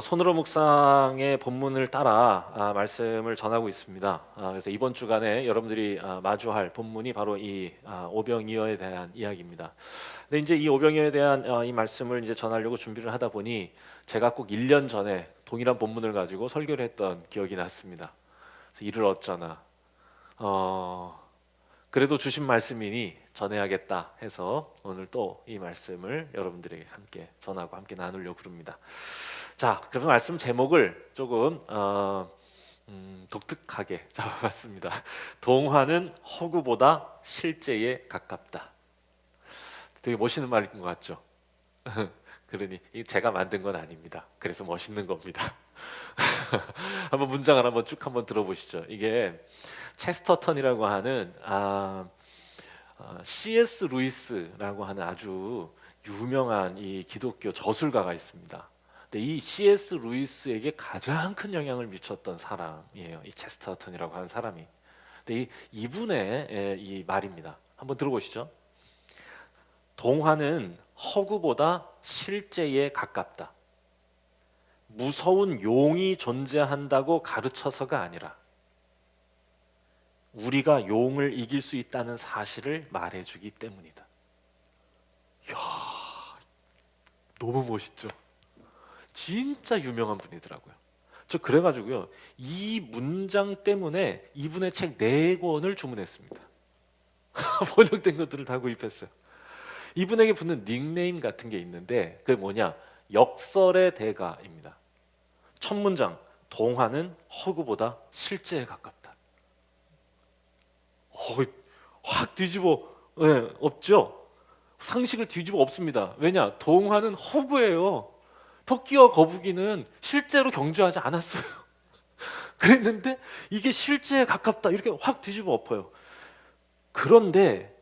손으로 묵상의 본문을 따라 말씀을 전하고 있습니다. 그래서 이번 주간에 여러분들이 마주할 본문이 바로 이 오병이어에 대한 이야기입니다. 근데 이제 이 오병이어에 대한 이 말씀을 이제 전하려고 준비를 하다 보니 제가 꼭 1년 전에 동일한 본문을 가지고 설교를 했던 기억이 났습니다. 그래서 이를 어쩌나 그래도 주신 말씀이니 전해야겠다 해서 오늘 또 이 말씀을 여러분들에게 함께 전하고 함께 나누려고 그럽니다. 자, 그래서 말씀 제목을 조금 독특하게 잡아봤습니다. 동화는 허구보다 실제에 가깝다. 되게 멋있는 말인 것 같죠? 그러니 제가 만든 건 아닙니다. 그래서 멋있는 겁니다. 한번 문장을 한번 쭉 한번 들어보시죠. 이게 체스터턴이라고 하는 C.S. 루이스라고 하는 아주 유명한 이 기독교 저술가가 있습니다. 근데 이 C.S. 루이스에게 가장 큰 영향을 미쳤던 사람이에요. 이 체스터턴이라고 하는 사람이. 근데 이분의 이 말입니다. 한번 들어보시죠. 동화는 허구보다 실제에 가깝다. 무서운 용이 존재한다고 가르쳐서가 아니라 우리가 용을 이길 수 있다는 사실을 말해주기 때문이다. 이야, 너무 멋있죠? 진짜 유명한 분이더라고요. 저 그래가지고요, 이 문장 때문에 이분의 책 4권을 주문했습니다. 번역된 것들을 다 구입했어요. 이분에게 붙는 닉네임 같은 게 있는데 그게 뭐냐? 역설의 대가입니다. 첫 문장, 동화는 허구보다 실제에 가깝다. 확 뒤집어 없죠? 상식을 뒤집어 엎습니다. 왜냐? 동화는 허구예요. 토끼와 거북이는 실제로 경주하지 않았어요. 그랬는데 이게 실제에 가깝다 이렇게 확 뒤집어 엎어요. 그런데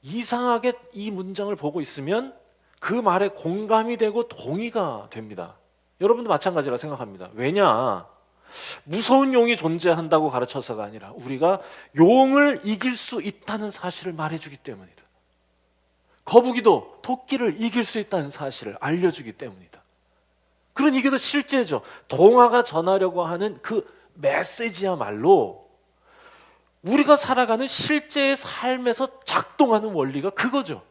이상하게 이 문장을 보고 있으면 그 말에 공감이 되고 동의가 됩니다. 여러분도 마찬가지라 생각합니다. 왜냐? 무서운 용이 존재한다고 가르쳐서가 아니라 우리가 용을 이길 수 있다는 사실을 말해주기 때문이다. 거북이도 토끼를 이길 수 있다는 사실을 알려주기 때문이다. 그러니 이게 더 실제죠. 동화가 전하려고 하는 그 메시지야말로 우리가 살아가는 실제의 삶에서 작동하는 원리가 그거죠.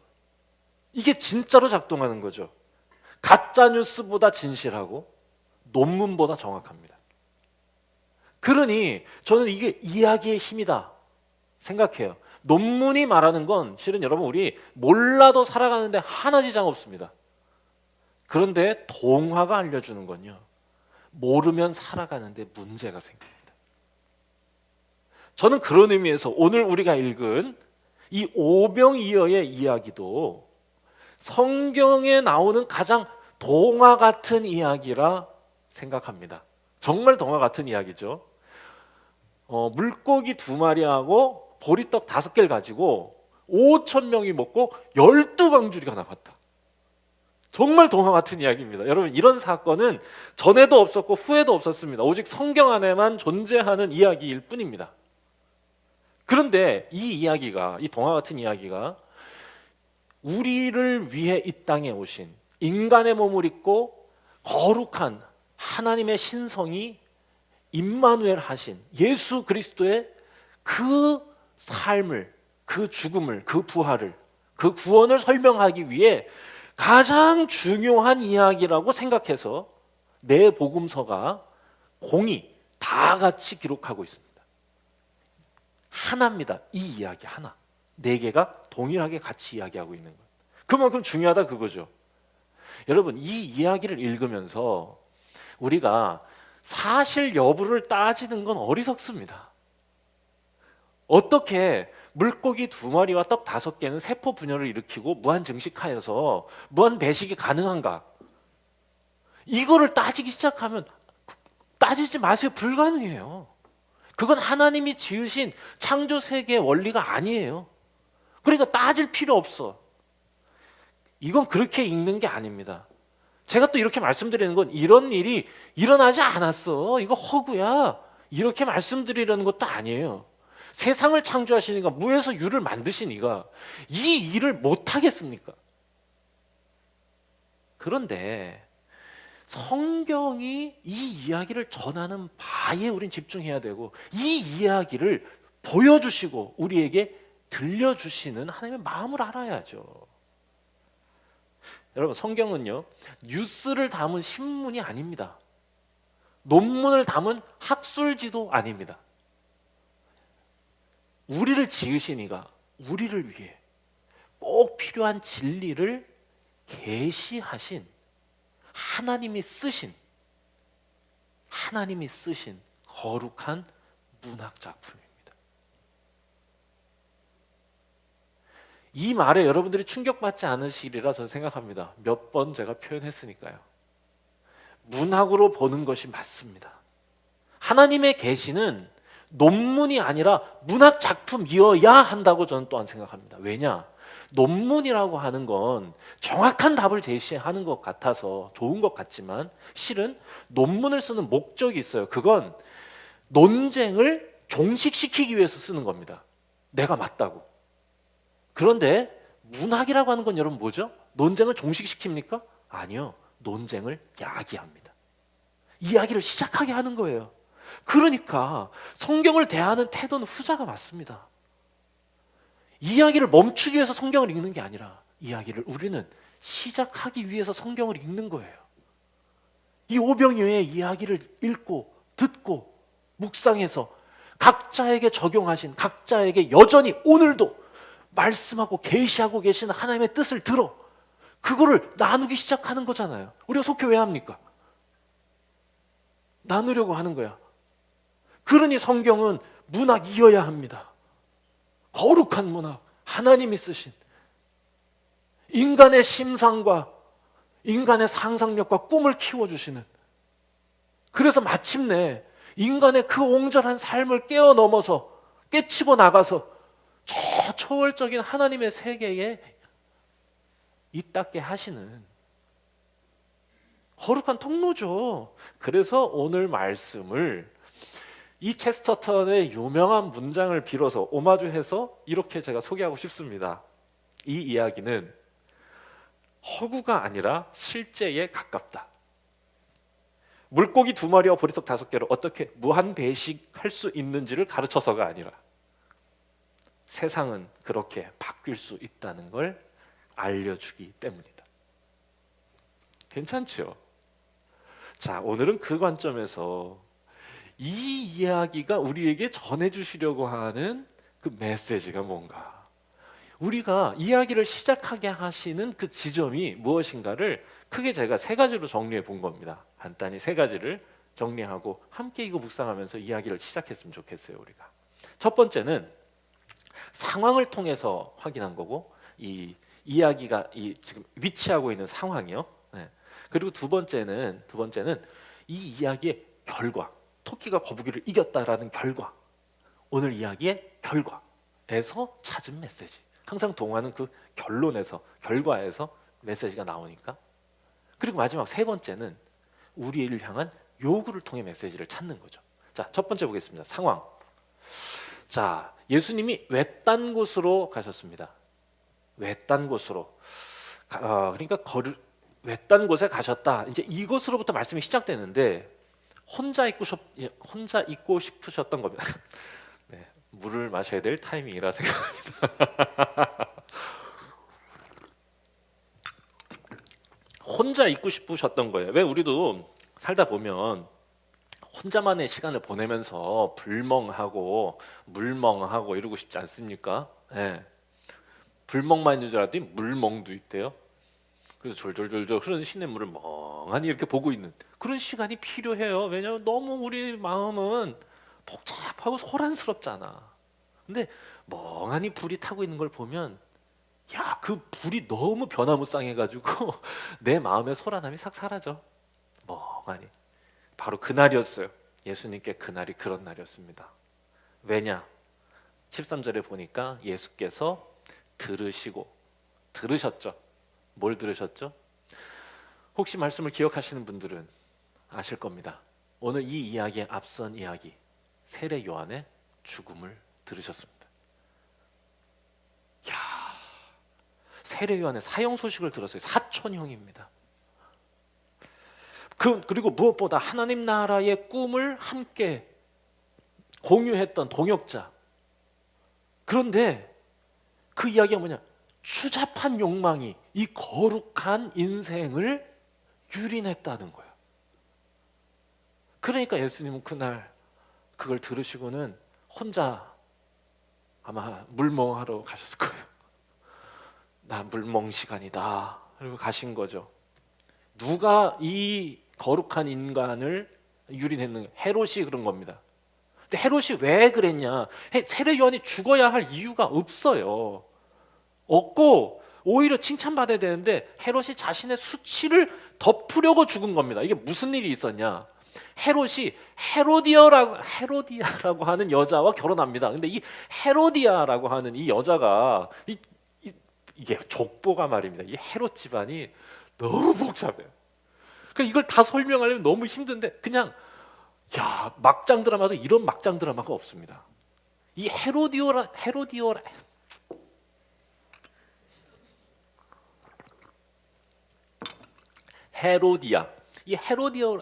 이게 진짜로 작동하는 거죠. 가짜 뉴스보다 진실하고 논문보다 정확합니다. 그러니 저는 이게 이야기의 힘이다 생각해요. 논문이 말하는 건 실은 여러분 우리 몰라도 살아가는데 하나 지장 없습니다. 그런데 동화가 알려주는 건요, 모르면 살아가는데 문제가 생깁니다. 저는 그런 의미에서 오늘 우리가 읽은 이 오병이어의 이야기도 성경에 나오는 가장 동화 같은 이야기라 생각합니다. 정말 동화 같은 이야기죠. 물고기 2마리하고 보리떡 5개를 가지고 5,000명이 먹고 12광주리가 남았다. 정말 동화 같은 이야기입니다. 여러분, 이런 사건은 전에도 없었고 후에도 없었습니다. 오직 성경 안에만 존재하는 이야기일 뿐입니다. 그런데 이 이야기가, 이 동화 같은 이야기가 우리를 위해 이 땅에 오신 인간의 몸을 입고 거룩한 하나님의 신성이 임마누엘 하신 예수 그리스도의 그 삶을, 그 죽음을, 그 부활을, 그 구원을 설명하기 위해 가장 중요한 이야기라고 생각해서 내 복음서가 공이 다 같이 기록하고 있습니다. 하나입니다. 이 이야기 하나. 4개가 동일하게 같이 이야기하고 있는 것. 그만큼 중요하다 그거죠. 여러분, 이 이야기를 읽으면서 우리가 사실 여부를 따지는 건 어리석습니다. 어떻게 물고기 2마리와 떡 5개는 세포 분열을 일으키고 무한 증식하여서 무한 배식이 가능한가? 이거를 따지기 시작하면 따지지 마세요. 불가능해요. 그건 하나님이 지으신 창조 세계의 원리가 아니에요. 그러니까 따질 필요 없어. 이건 그렇게 읽는 게 아닙니다. 제가 또 이렇게 말씀드리는 건 이런 일이 일어나지 않았어, 이거 허구야, 이렇게 말씀드리려는 것도 아니에요. 세상을 창조하시니까, 무에서 유를 만드시니까 이 일을 못하겠습니까? 그런데 성경이 이 이야기를 전하는 바에 우린 집중해야 되고 이 이야기를 보여주시고 우리에게 들려주시는 하나님의 마음을 알아야죠. 여러분, 성경은요 뉴스를 담은 신문이 아닙니다. 논문을 담은 학술지도 아닙니다. 우리를 지으신 이가 우리를 위해 꼭 필요한 진리를 계시하신 하나님이 쓰신 거룩한 문학 작품입니다. 이 말에 여러분들이 충격받지 않으시리라 저는 생각합니다. 몇 번 제가 표현했으니까요. 문학으로 보는 것이 맞습니다. 하나님의 계시는 논문이 아니라 문학 작품이어야 한다고 저는 또한 생각합니다. 왜냐? 논문이라고 하는 건 정확한 답을 제시하는 것 같아서 좋은 것 같지만 실은 논문을 쓰는 목적이 있어요. 그건 논쟁을 종식시키기 위해서 쓰는 겁니다. 내가 맞다고. 그런데 문학이라고 하는 건 여러분 뭐죠? 논쟁을 종식시킵니까? 아니요. 논쟁을 야기합니다. 이야기를 시작하게 하는 거예요. 그러니까 성경을 대하는 태도는 후자가 맞습니다. 이야기를 멈추기 위해서 성경을 읽는 게 아니라 이야기를 우리는 시작하기 위해서 성경을 읽는 거예요. 이 오병이어의 이야기를 읽고 듣고 묵상해서 각자에게 적용하신, 각자에게 여전히 오늘도 말씀하고 계시하고 계시는 하나님의 뜻을 들어 그거를 나누기 시작하는 거잖아요. 우리가 속회 왜 합니까? 나누려고 하는 거야. 그러니 성경은 문학이어야 합니다. 거룩한 문학, 하나님이 쓰신 인간의 심상과 인간의 상상력과 꿈을 키워주시는, 그래서 마침내 인간의 그 옹졸한 삶을 깨어넘어서 깨치고 나가서 저 초월적인 하나님의 세계에 입닿게 하시는 거룩한 통로죠. 그래서 오늘 말씀을 이 체스터턴의 유명한 문장을 빌어서 오마주해서 이렇게 제가 소개하고 싶습니다. 이 이야기는 허구가 아니라 실제에 가깝다. 물고기 2마리와 보리떡 5개를 어떻게 무한 배식할 수 있는지를 가르쳐서가 아니라 세상은 그렇게 바뀔 수 있다는 걸 알려주기 때문이다. 괜찮죠? 자, 오늘은 그 관점에서 이 이야기가 우리에게 전해주시려고 하는 그 메시지가 뭔가, 우리가 이야기를 시작하게 하시는 그 지점이 무엇인가를 크게 제가 3가지로 정리해 본 겁니다. 간단히 3가지를 정리하고 함께 이거 묵상하면서 이야기를 시작했으면 좋겠어요. 우리가 첫 번째는 상황을 통해서 확인한 거고, 이 이야기가 지금 위치하고 있는 상황이요. 네. 그리고 두 번째는 이 이야기의 결과, 토끼가 거북이를 이겼다라는 결과, 오늘 이야기의 결과에서 찾은 메시지. 항상 동화는 그 결론에서, 결과에서 메시지가 나오니까. 그리고 마지막 3번째는 우리를 향한 요구를 통해 메시지를 찾는 거죠. 자, 첫 번째 보겠습니다. 상황. 자, 예수님이 외딴 곳으로 가셨습니다. 외딴 곳으로. 그러니까 외딴 곳에 가셨다. 이제 이곳으로부터 말씀이 시작되는데 혼자 있고 싶으셨던 겁니다. 네, 물을 마셔야 될 타이밍이라 생각합니다. 혼자 있고 싶으셨던 거예요. 왜 우리도 살다 보면 혼자만의 시간을 보내면서 불멍하고 물멍하고 이러고 싶지 않습니까? 네. 불멍만 있는 줄 알았더니 물멍도 있대요. 그래서 졸졸졸졸 흐르는 시냇물을 멍하니 이렇게 보고 있는 그런 시간이 필요해요. 왜냐하면 너무 우리 마음은 복잡하고 소란스럽잖아. 근데 멍하니 불이 타고 있는 걸 보면, 야, 그 불이 너무 변화무쌍해가지고 내 마음의 소란함이 싹 사라져. 멍하니. 바로 그날이었어요. 예수님께 그날이 그런 날이었습니다. 왜냐? 13절에 보니까 예수께서 들으셨죠. 뭘 들으셨죠? 혹시 말씀을 기억하시는 분들은 아실 겁니다. 오늘 이 이야기의 앞선 이야기, 세례 요한의 죽음을 들으셨습니다. 야, 세례 요한의 사형 소식을 들었어요. 사촌형입니다. 그리고 무엇보다 하나님 나라의 꿈을 함께 공유했던 동역자. 그런데 그 이야기가 뭐냐? 추잡한 욕망이 이 거룩한 인생을 유린했다는 거예요. 그러니까 예수님은 그날 그걸 들으시고는 혼자 아마 물멍하러 가셨을 거예요. 나 물멍 시간이다. 그리고 가신 거죠. 누가 이 거룩한 인간을 유린했는가? 헤롯이 그런 겁니다. 근데 헤롯이 왜 그랬냐? 세례 요한이 죽어야 할 이유가 없어요. 없고 오히려 칭찬받아야 되는데 헤롯이 자신의 수치를 덮으려고 죽은 겁니다. 이게 무슨 일이 있었냐? 헤롯이 헤로디아라고 하는 여자와 결혼합니다. 근데 이 헤로디아라고 하는 이 여자가 이게 족보가 말입니다. 이 헤롯 집안이 너무 복잡해요. 그러니까 이걸 다 설명하려면 너무 힘든데 그냥 막장 드라마도 이런 막장 드라마가 없습니다. 이 헤로디아 이 헤로디아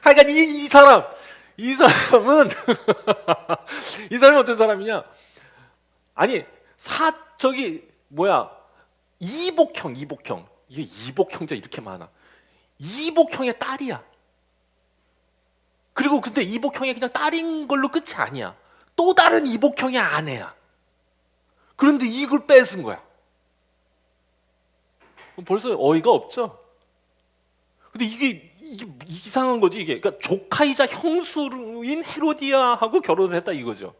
하여간 이 사람은 이 사람이 어떤 사람이냐? 아니 이복형 이게 이복형자 이렇게 많아. 이복형의 딸이야. 그리고 근데 이복형이 그냥 딸인 걸로 끝이 아니야. 또 다른 이복형의 아내야. 그런데 이걸 뺏은 거야. 벌써 어이가 없죠? 근데 이게 이상한 거지 이게. 그러니까 조카이자 형수인 헤로디아하고 결혼을 했다 이거죠.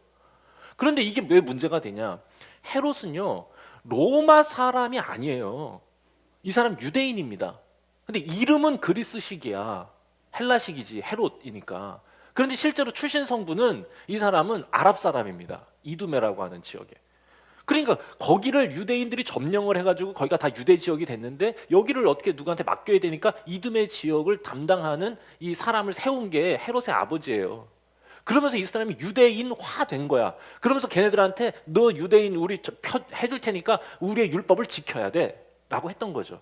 그런데 이게 왜 문제가 되냐? 헤롯은요 로마 사람이 아니에요. 이 사람 유대인입니다. 근데 이름은 그리스식이야. 헬라식이지 헤롯이니까. 그런데 실제로 출신 성분은 이 사람은 아랍 사람입니다. 이두메라고 하는 지역에. 그러니까 거기를 유대인들이 점령을 해가지고 거기가 다 유대 지역이 됐는데 여기를 어떻게 누구한테 맡겨야 되니까 이두메 지역을 담당하는 이 사람을 세운 게 헤롯의 아버지예요. 그러면서 이 사람이 유대인화 된 거야. 그러면서 걔네들한테 너 유대인 우리 해줄 테니까 우리의 율법을 지켜야 돼 라고 했던 거죠.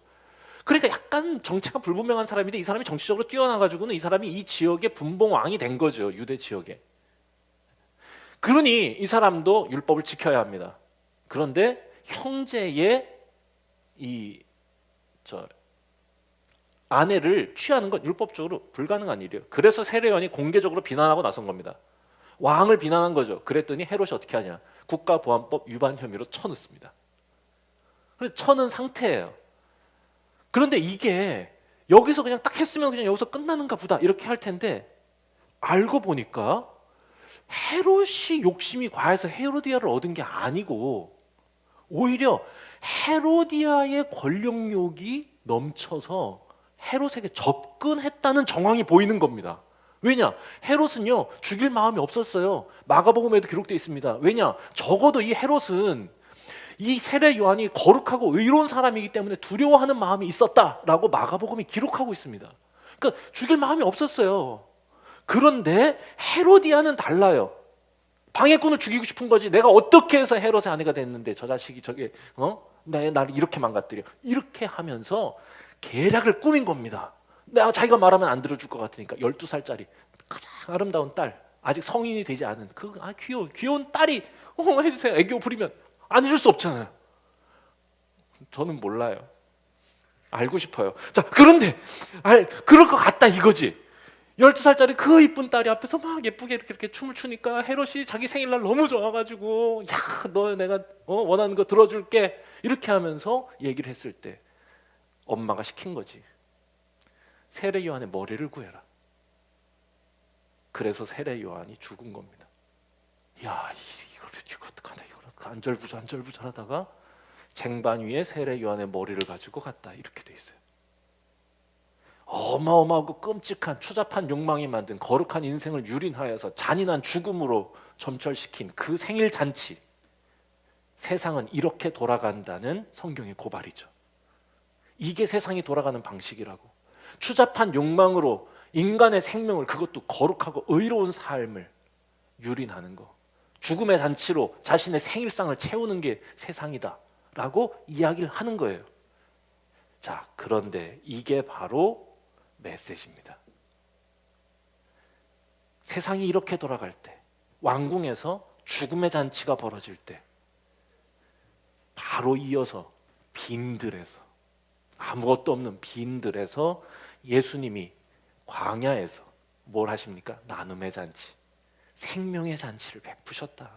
그러니까 약간 정체가 불분명한 사람인데 이 사람이 정치적으로 뛰어나가지고는 이 사람이 이 지역의 분봉왕이 된 거죠. 유대 지역에. 그러니 이 사람도 율법을 지켜야 합니다. 그런데 형제의 아내를 취하는 건 율법적으로 불가능한 일이에요. 그래서 세례요한이 공개적으로 비난하고 나선 겁니다. 왕을 비난한 거죠. 그랬더니 헤롯이 어떻게 하냐? 국가보안법 위반 혐의로 쳐넣습니다. 그래서 쳐넣은 상태예요. 그런데 이게 여기서 그냥 딱 했으면 그냥 여기서 끝나는가 보다 이렇게 할 텐데 알고 보니까 헤롯이 욕심이 과해서 헤로디아를 얻은 게 아니고 오히려 헤로디아의 권력욕이 넘쳐서 헤롯에게 접근했다는 정황이 보이는 겁니다. 왜냐? 헤롯은요 죽일 마음이 없었어요. 마가복음에도 기록되어 있습니다. 왜냐? 적어도 이 헤롯은 이 세례 요한이 거룩하고 의로운 사람이기 때문에 두려워하는 마음이 있었다라고 마가복음이 기록하고 있습니다. 그러니까 죽일 마음이 없었어요. 그런데 헤로디아는 달라요. 방해꾼을 죽이고 싶은 거지. 내가 어떻게 해서 헤롯의 아내가 됐는데 저 자식이 나를 이렇게 망가뜨려. 이렇게 하면서 계략을 꾸민 겁니다. 내가 자기가 말하면 안 들어줄 것 같으니까 12살짜리 가장 아름다운 딸, 아직 성인이 되지 않은 귀여운 딸이 해주세요. 애교 부리면 안 해줄 수 없잖아요. 저는 몰라요. 알고 싶어요. 자, 그런데 그럴 것 같다 이거지. 12살짜리 그 이쁜 딸이 앞에서 막 예쁘게 이렇게 춤을 추니까 헤롯이 자기 생일날 너무 좋아가지고 너 내가 원하는 거 들어줄게 이렇게 하면서 얘기를 했을 때 엄마가 시킨 거지. 세례 요한의 머리를 구해라. 그래서 세례 요한이 죽은 겁니다. 이거 어떡하나 이거 안절부절하다가 쟁반 위에 세례 요한의 머리를 가지고 갔다 이렇게 돼 있어요. 어마어마하고 끔찍한 추잡한 욕망이 만든 거룩한 인생을 유린하여서 잔인한 죽음으로 점철시킨 그 생일 잔치. 세상은 이렇게 돌아간다는 성경의 고발이죠. 이게 세상이 돌아가는 방식이라고. 추잡한 욕망으로 인간의 생명을, 그것도 거룩하고 의로운 삶을 유린하는 거. 죽음의 잔치로 자신의 생일상을 채우는 게 세상이다 라고 이야기를 하는 거예요. 자, 그런데 이게 바로 메시지입니다. 세상이 이렇게 돌아갈 때, 왕궁에서 죽음의 잔치가 벌어질 때, 바로 이어서 빈들에서, 아무것도 없는 빈들에서 예수님이 광야에서 뭘 하십니까? 나눔의 잔치, 생명의 잔치를 베푸셨다.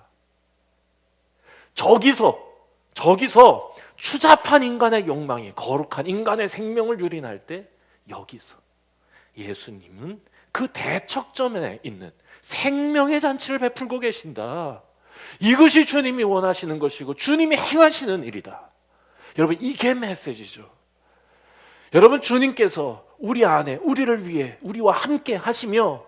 저기서 추잡한 인간의 욕망이 거룩한 인간의 생명을 유린할 때, 여기서 예수님은 그 대척점에 있는 생명의 잔치를 베풀고 계신다. 이것이 주님이 원하시는 것이고 주님이 행하시는 일이다. 여러분, 이게 메시지죠. 여러분, 주님께서 우리 안에, 우리를 위해, 우리와 함께 하시며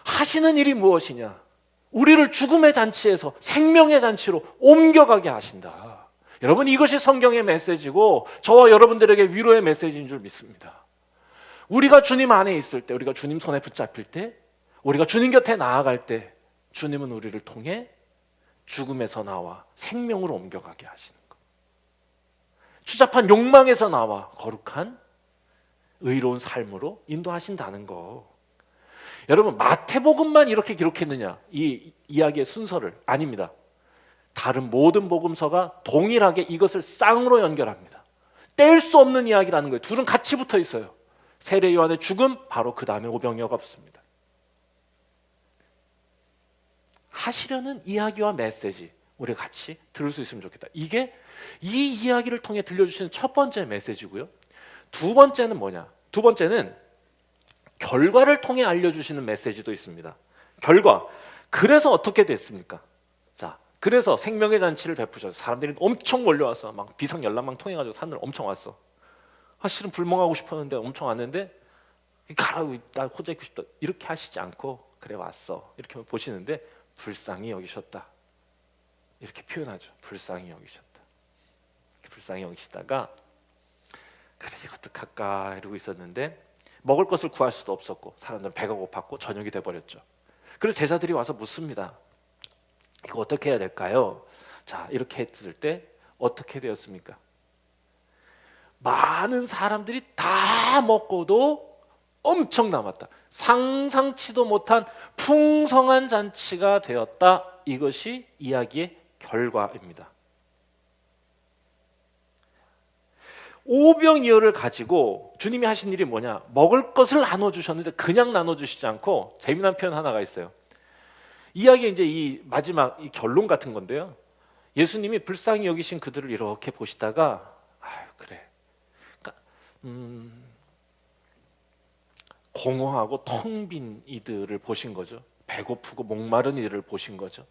하시는 일이 무엇이냐? 우리를 죽음의 잔치에서 생명의 잔치로 옮겨가게 하신다. 여러분, 이것이 성경의 메시지고 저와 여러분들에게 위로의 메시지인 줄 믿습니다. 우리가 주님 안에 있을 때, 우리가 주님 손에 붙잡힐 때, 우리가 주님 곁에 나아갈 때, 주님은 우리를 통해 죽음에서 나와 생명으로 옮겨가게 하시는 것. 추잡한 욕망에서 나와 거룩한 의로운 삶으로 인도하신다는 거. 여러분, 마태복음만 이렇게 기록했느냐? 이 이야기의 순서를 아닙니다. 다른 모든 복음서가 동일하게 이것을 쌍으로 연결합니다. 뗄 수 없는 이야기라는 거예요. 둘은 같이 붙어 있어요. 세례 요한의 죽음, 바로 그 다음에 오병이어가 붙습니다. 하시려는 이야기와 메시지, 우리 같이 들을 수 있으면 좋겠다. 이게 이 이야기를 통해 들려주시는 첫 번째 메시지고요. 두 번째는 뭐냐? 두 번째는 결과를 통해 알려주시는 메시지도 있습니다. 결과. 그래서 어떻게 됐습니까? 자, 그래서 생명의 잔치를 베푸셔서 사람들이 엄청 몰려와서 막 비상연락망 통해가지고 산을 엄청 왔어. 실은 불멍하고 싶었는데 엄청 왔는데, 가라고, 나 호재 있고 싶다, 이렇게 하시지 않고 그래 왔어, 이렇게 보시는데 불쌍히 여기셨다, 이렇게 표현하죠. 불쌍히 여기셨다. 불쌍히 여기시다가 그래, 이거 어떡할까 이러고 있었는데 먹을 것을 구할 수도 없었고 사람들은 배가 고팠고 저녁이 돼버렸죠. 그래서 제자들이 와서 묻습니다. 이거 어떻게 해야 될까요? 자, 이렇게 했을 때 어떻게 되었습니까? 많은 사람들이 다 먹고도 엄청 남았다. 상상치도 못한 풍성한 잔치가 되었다. 이것이 이야기의 결과입니다. 오병이어를 가지고 주님이 하신 일이 뭐냐? 먹을 것을 나눠주셨는데 그냥 나눠주시지 않고, 재미난 표현 하나가 있어요. 이야기의 이제 이 마지막 이 결론 같은 건데요. 예수님이 불쌍히 여기신 그들을 이렇게 보시다가, 아유, 그래, 공허하고 텅 빈 이들을 보신 거죠. 배고프고 목마른 이들을 보신 거죠.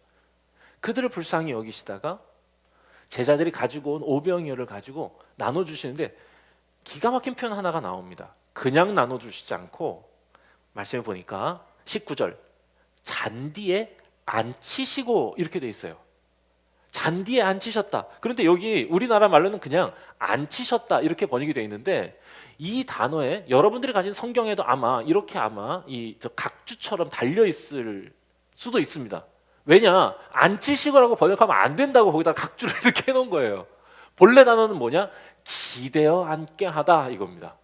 그들을 불쌍히 여기시다가 제자들이 가지고 온 오병이어를 가지고 나눠주시는데 기가 막힌 표현 하나가 나옵니다. 그냥 나눠주시지 않고, 말씀해 보니까 19절, 잔디에 앉히시고 이렇게 돼 있어요. 잔디에 앉히셨다. 그런데 여기 우리나라 말로는 그냥 앉히셨다 이렇게 번역이 되어 있는데, 이 단어에 여러분들이 가진 성경에도 아마 이렇게 이 각주처럼 달려 있을 수도 있습니다. 왜냐? 앉히시고라고 번역하면 안 된다고 거기다 각주를 이렇게 해놓은 거예요. 본래 단어는 뭐냐? 기대어 앉게 하다 이겁니다.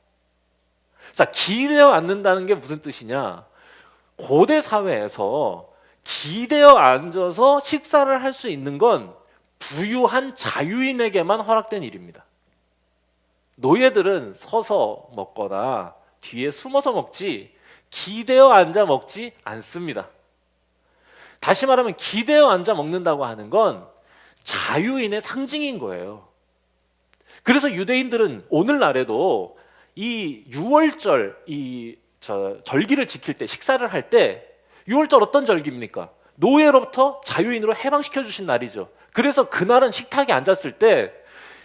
자, 기대어 앉는다는 게 무슨 뜻이냐? 고대 사회에서 기대어 앉아서 식사를 할 수 있는 건 부유한 자유인에게만 허락된 일입니다. 노예들은 서서 먹거나 뒤에 숨어서 먹지 기대어 앉아 먹지 않습니다. 다시 말하면 기대어 앉아 먹는다고 하는 건 자유인의 상징인 거예요. 그래서 유대인들은 오늘날에도 이 유월절 절기를 지킬 때, 식사를 할 때, 유월절 어떤 절기입니까? 노예로부터 자유인으로 해방시켜 주신 날이죠. 그래서 그날은 식탁에 앉았을 때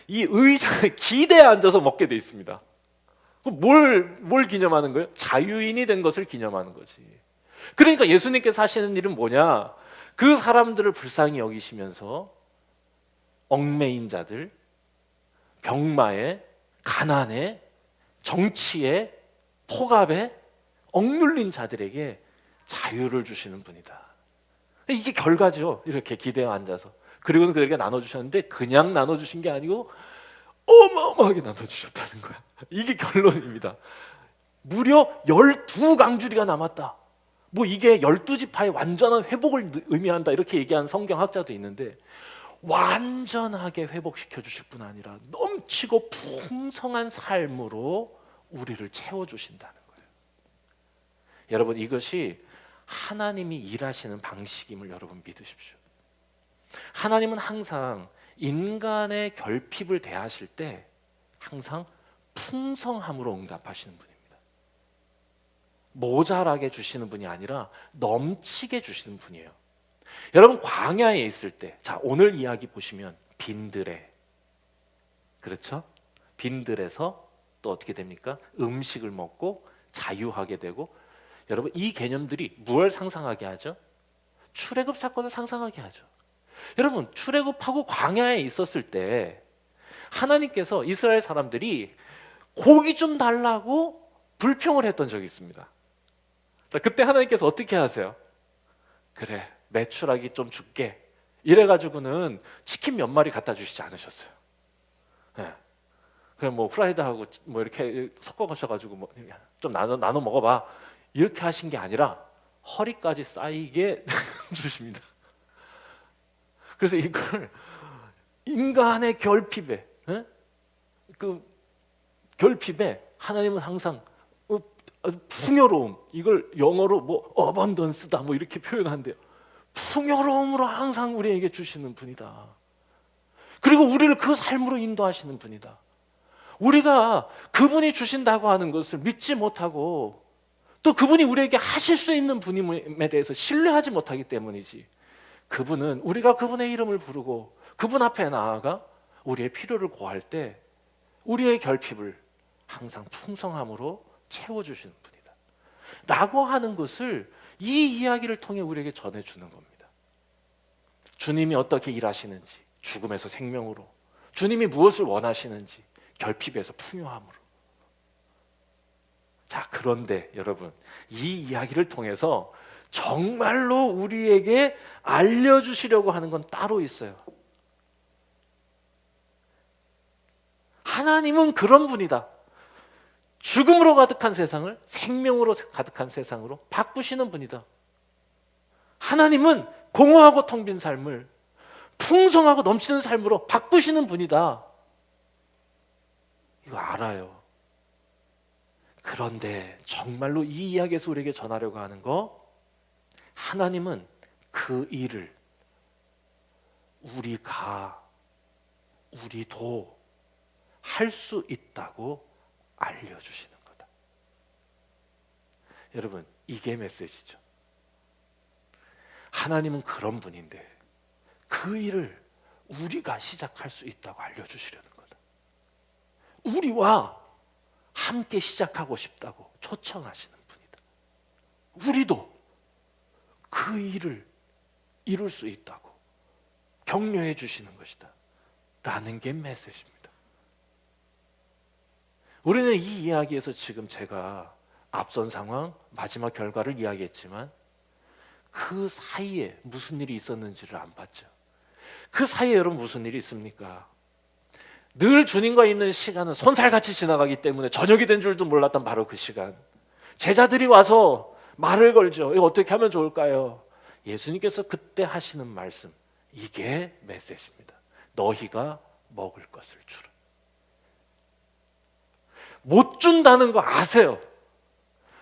이 의자에 기대에 앉아서 먹게 돼 있습니다. 뭘 기념하는 거예요? 자유인이 된 것을 기념하는 거지. 그러니까 예수님께서 하시는 일은 뭐냐? 그 사람들을 불쌍히 여기시면서 얽매인 자들, 병마에, 가난에, 정치에, 폭압에 억눌린 자들에게 자유를 주시는 분이다. 이게 결과죠. 이렇게 기대어 앉아서. 그리고는 그들에게 나눠주셨는데 그냥 나눠주신 게 아니고 어마어마하게 나눠주셨다는 거야. 이게 결론입니다. 무려 12강주리가 남았다. 뭐 이게 12지파의 완전한 회복을 의미한다 이렇게 얘기하는 성경학자도 있는데, 완전하게 회복시켜 주실 뿐 아니라 넘치고 풍성한 삶으로 우리를 채워주신다는 거예요. 여러분, 이것이 하나님이 일하시는 방식임을 여러분 믿으십시오. 하나님은 항상 인간의 결핍을 대하실 때 항상 풍성함으로 응답하시는 분입니다. 모자라게 주시는 분이 아니라 넘치게 주시는 분이에요. 여러분, 광야에 있을 때, 자 오늘 이야기 보시면 빈들에, 그렇죠? 빈들에서 또 어떻게 됩니까? 음식을 먹고 자유하게 되고, 여러분 이 개념들이 무엇을 상상하게 하죠? 출애굽 사건을 상상하게 하죠. 여러분, 출애굽하고 광야에 있었을 때 하나님께서 이스라엘 사람들이 고기 좀 달라고 불평을 했던 적이 있습니다. 자, 그때 하나님께서 어떻게 하세요? 그래, 메추라기 좀 줄게 이래가지고는 치킨 몇 마리 갖다 주시지 않으셨어요. 네. 그냥 뭐 프라이드하고 뭐 이렇게 섞어 가셔가지고 뭐 좀 나눠 먹어봐 이렇게 하신 게 아니라 허리까지 쌓이게 주십니다. 그래서 이걸 인간의 결핍에, 그 결핍에 하나님은 항상 풍요로움, 이걸 영어로 뭐 어번던스다 뭐 이렇게 표현한대요. 풍요로움으로 항상 우리에게 주시는 분이다. 그리고 우리를 그 삶으로 인도하시는 분이다. 우리가 그분이 주신다고 하는 것을 믿지 못하고 또 그분이 우리에게 하실 수 있는 분임에 대해서 신뢰하지 못하기 때문이지, 그분은 우리가 그분의 이름을 부르고 그분 앞에 나아가 우리의 필요를 고할 때 우리의 결핍을 항상 풍성함으로 채워주시는 분이다 라고 하는 것을 이 이야기를 통해 우리에게 전해주는 겁니다. 주님이 어떻게 일하시는지, 죽음에서 생명으로, 주님이 무엇을 원하시는지, 결핍에서 풍요함으로. 자, 그런데 여러분, 이 이야기를 통해서 정말로 우리에게 알려주시려고 하는 건 따로 있어요. 하나님은 그런 분이다. 죽음으로 가득한 세상을 생명으로 가득한 세상으로 바꾸시는 분이다. 하나님은 공허하고 텅 빈 삶을 풍성하고 넘치는 삶으로 바꾸시는 분이다. 이거 알아요. 그런데 정말로 이 이야기에서 우리에게 전하려고 하는 거, 하나님은 그 일을 우리도 할 수 있다고 알려주시는 거다. 여러분, 이게 메시지죠. 하나님은 그런 분인데 그 일을 우리가 시작할 수 있다고 알려주시려는 거다. 우리와 함께 시작하고 싶다고 초청하시는 분이다. 우리도 그 일을 이룰 수 있다고 격려해 주시는 것이다 라는 게 메시지입니다. 우리는 이 이야기에서 지금 제가 앞선 상황, 마지막 결과를 이야기했지만 그 사이에 무슨 일이 있었는지를 안 봤죠. 그 사이에 여러분 무슨 일이 있습니까? 늘 주님과 있는 시간은 손살같이 지나가기 때문에 저녁이 된 줄도 몰랐던 바로 그 시간, 제자들이 와서 말을 걸죠. 이거 어떻게 하면 좋을까요? 예수님께서 그때 하시는 말씀, 이게 메시지입니다. 너희가 먹을 것을 주라. 못 준다는 거 아세요?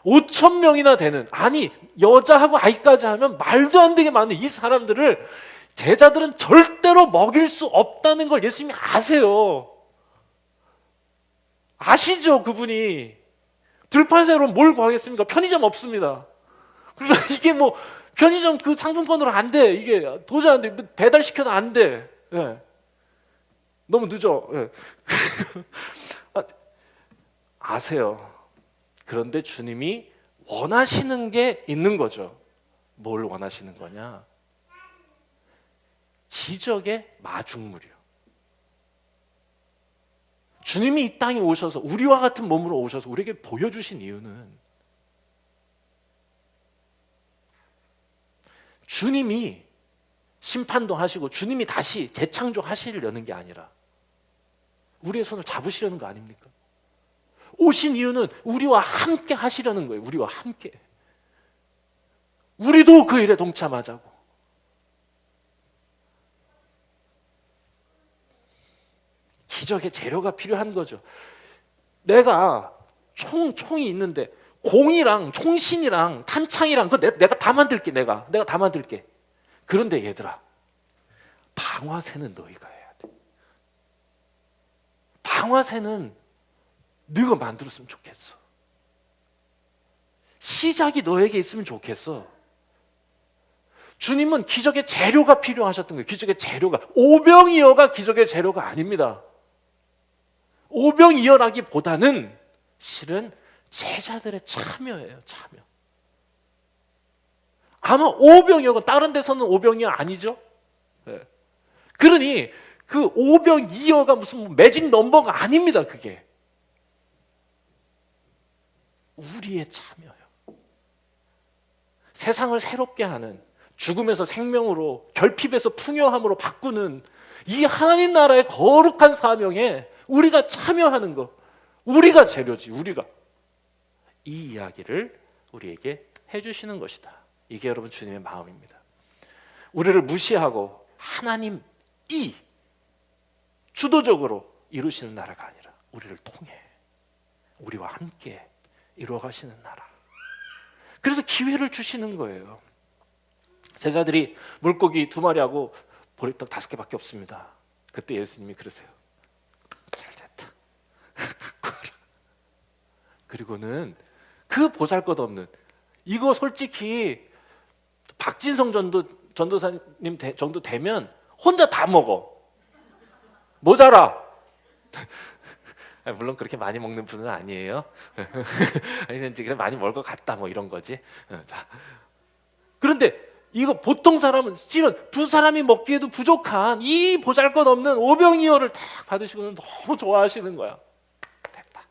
5,000명이나 되는, 아니 여자하고 아이까지 하면 말도 안 되게 많은 이 사람들을 제자들은 절대로 먹일 수 없다는 걸 예수님이 아세요. 아시죠? 그분이 들판새로 뭘 구하겠습니까? 편의점 없습니다. 그러니까 이게 뭐 편의점 그 상품권으로 안 돼. 이게 도저히 안 돼. 배달시켜도 안 돼. 예. 너무 늦어. 예. 아세요. 그런데 주님이 원하시는 게 있는 거죠. 뭘 원하시는 거냐? 기적의 마중물이요. 주님이 이 땅에 오셔서 우리와 같은 몸으로 오셔서 우리에게 보여주신 이유는 주님이 심판도 하시고 주님이 다시 재창조하시려는 게 아니라 우리의 손을 잡으시려는 거 아닙니까? 오신 이유는 우리와 함께 하시려는 거예요. 우리와 함께. 우리도 그 일에 동참하자고. 기적의 재료가 필요한 거죠. 내가 총이 있는데 공이랑 총신이랑 탄창이랑 그거 내가 다 만들게. 내가 다 만들게. 그런데 얘들아, 방화쇠는 너희가 해야 돼. 방화쇠는 네가 만들었으면 좋겠어. 시작이 너에게 있으면 좋겠어. 주님은 기적의 재료가 필요하셨던 거예요. 기적의 재료가. 오병이어가 기적의 재료가 아닙니다. 오병이어라기보다는 실은 제자들의 참여예요. 참여. 아마 오병이어가 다른 데서는 오병이어 아니죠. 네. 그러니 그 오병이어가 무슨 매직 넘버가 아닙니다. 그게 우리의 참여예요. 세상을 새롭게 하는, 죽음에서 생명으로, 결핍에서 풍요함으로 바꾸는 이 하나님 나라의 거룩한 사명에 우리가 참여하는 것, 우리가 재료지. 우리가 이 이야기를 우리에게 해주시는 것이다. 이게 여러분 주님의 마음입니다. 우리를 무시하고 하나님이 주도적으로 이루시는 나라가 아니라 우리를 통해 우리와 함께 이루어가시는 나라. 그래서 기회를 주시는 거예요. 제자들이 물고기 2마리하고 보리떡 5개밖에 없습니다. 그때 예수님이 그러세요. 잘됐다. 갖고 와라. 그리고는 그 보잘것없는, 이거 솔직히 박진성 전도사님 정도 되면 혼자 다 먹어. 모자라. 물론 그렇게 많이 먹는 분은 아니에요. 아니, 그래 많이 먹을 것 같다, 뭐 이런 거지. 자, 그런데 이거 보통 사람은 실은 2사람이 먹기에도 부족한 이 보잘것없는 오병이어를 딱 받으시고는 너무 좋아하시는 거야. 됐다.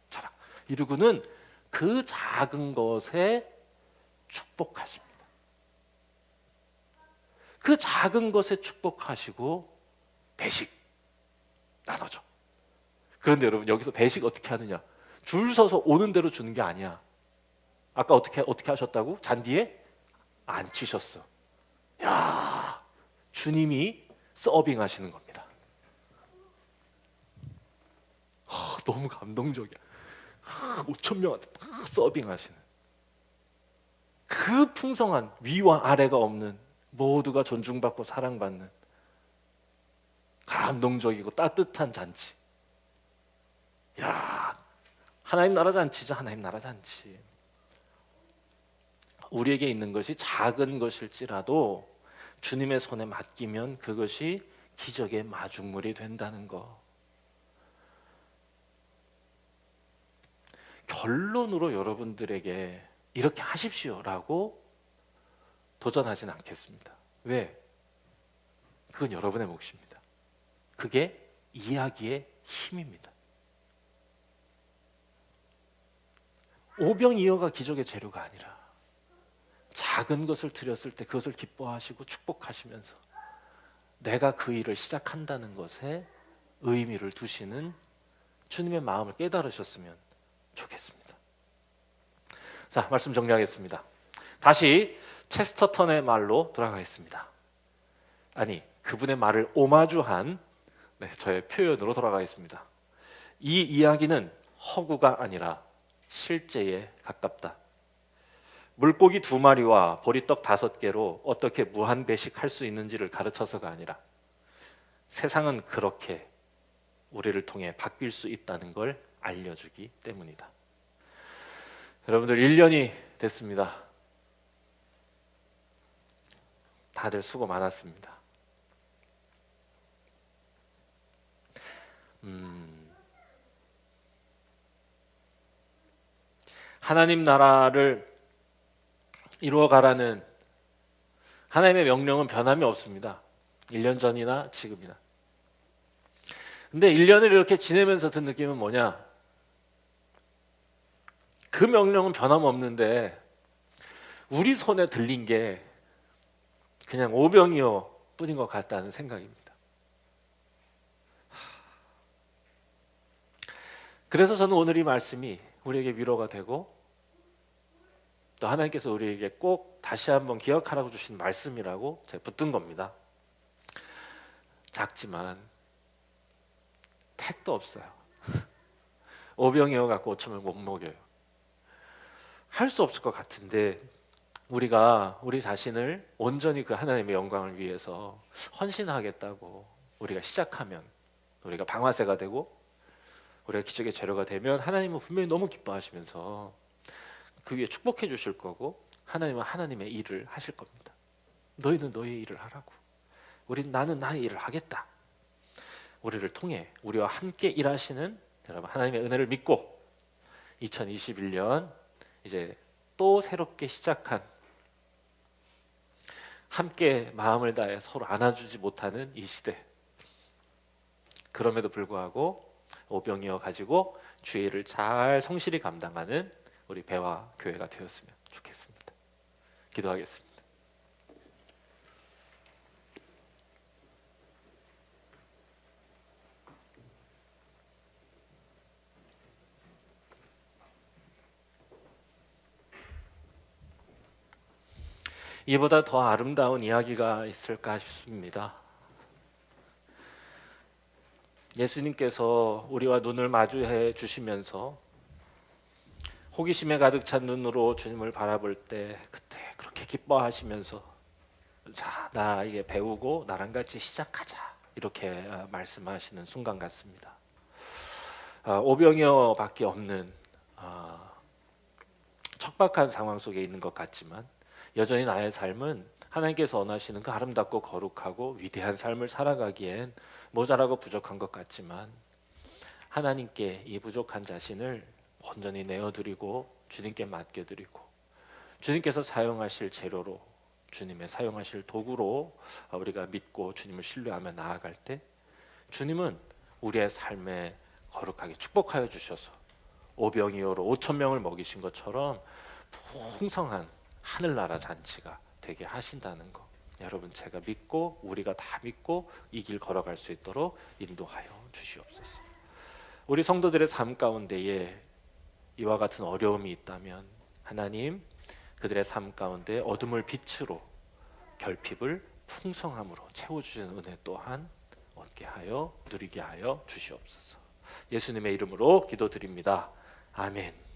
자라. 이러고는 그 작은 것에 축복하십니다. 그 작은 것에 축복하시고 배식 나눠줘. 그런데 여러분, 여기서 배식 어떻게 하느냐? 줄 서서 오는 대로 주는 게 아니야. 아까 어떻게 하셨다고? 잔디에 앉히셨어. 야, 주님이 서빙 하시는 겁니다. 너무 감동적이야. 5천 명한테 다 서빙 하시는, 그 풍성한, 위와 아래가 없는, 모두가 존중받고 사랑받는 감동적이고 따뜻한 잔치. 야, 하나님 나라 잔치죠. 하나님 나라 잔치. 우리에게 있는 것이 작은 것일지라도 주님의 손에 맡기면 그것이 기적의 마중물이 된다는 거. 결론으로 여러분들에게 이렇게 하십시오라고 도전하진 않겠습니다. 왜? 그건 여러분의 몫입니다. 그게 이야기의 힘입니다. 오병이어가 기적의 재료가 아니라 작은 것을 드렸을 때 그것을 기뻐하시고 축복하시면서 내가 그 일을 시작한다는 것에 의미를 두시는 주님의 마음을 깨달으셨으면 좋겠습니다. 자, 말씀 정리하겠습니다. 다시 체스터턴의 말로 돌아가겠습니다. 아니, 그분의 말을 오마주한 저의 표현으로 돌아가겠습니다. 이 이야기는 허구가 아니라 실제에 가깝다. 물고기 2마리와 보리떡 5개로 어떻게 무한 배식할 수 있는지를 가르쳐서가 아니라 세상은 그렇게 우리를 통해 바뀔 수 있다는 걸 알려주기 때문이다. 여러분들 1년이 됐습니다. 다들 수고 많았습니다. 하나님 나라를 이루어가라는 하나님의 명령은 변함이 없습니다. 1년 전이나 지금이나. 근데 1년을 이렇게 지내면서 든 느낌은 뭐냐? 그 명령은 변함없는데 우리 손에 들린 게 그냥 오병이어 뿐인 것 같다는 생각입니다. 그래서 저는 오늘 이 말씀이 우리에게 위로가 되고 또 하나님께서 우리에게 꼭 다시 한번 기억하라고 주신 말씀이라고 제가 붙든 겁니다. 작지만 택도 없어요. 오병이어 갖고 5천을 못 먹여요. 할 수 없을 것 같은데 우리가 우리 자신을 온전히 그 하나님의 영광을 위해서 헌신하겠다고 우리가 시작하면, 우리가 방아쇠가 되고 우리가 기적의 재료가 되면 하나님은 분명히 너무 기뻐하시면서 그 위에 축복해 주실 거고, 하나님은 하나님의 일을 하실 겁니다. 너희는 너희의 일을 하라고, 나는 나의 일을 하겠다. 우리를 통해 우리와 함께 일하시는 여러분 하나님의 은혜를 믿고 2021년 이제 또 새롭게 시작한, 함께 마음을 다해 서로 안아주지 못하는 이 시대, 그럼에도 불구하고 오병이어 가지고 주의 일을 잘 성실히 감당하는 우리 배화 교회가 되었으면 좋겠습니다. 기도하겠습니다. 이보다 더 아름다운 이야기가 있을까 싶습니다. 예수님께서 우리와 눈을 마주해 주시면서 호기심에 가득 찬 눈으로 주님을 바라볼 때 그때 그렇게 기뻐하시면서 자, 나 이게 배우고 나랑 같이 시작하자, 이렇게 말씀하시는 순간 같습니다. 오병이어밖에 없는 척박한 상황 속에 있는 것 같지만 여전히 나의 삶은 하나님께서 원하시는 그 아름답고 거룩하고 위대한 삶을 살아가기엔 모자라고 부족한 것 같지만 하나님께 이 부족한 자신을 온전히 내어드리고 주님께 맡겨드리고 주님께서 사용하실 재료로, 주님의 사용하실 도구로 우리가 믿고 주님을 신뢰하며 나아갈 때 주님은 우리의 삶에 거룩하게 축복하여 주셔서 오병이어로 5천 명을 먹이신 것처럼 풍성한 하늘나라 잔치가 되게 하신다는 거, 여러분 제가 믿고 우리가 다 믿고 이 길 걸어갈 수 있도록 인도하여 주시옵소서. 우리 성도들의 삶 가운데에 이와 같은 어려움이 있다면 하나님 그들의 삶 가운데 어둠을 빛으로, 결핍을 풍성함으로 채워주시는 은혜 또한 얻게 하여 누리게 하여 주시옵소서. 예수님의 이름으로 기도드립니다. 아멘.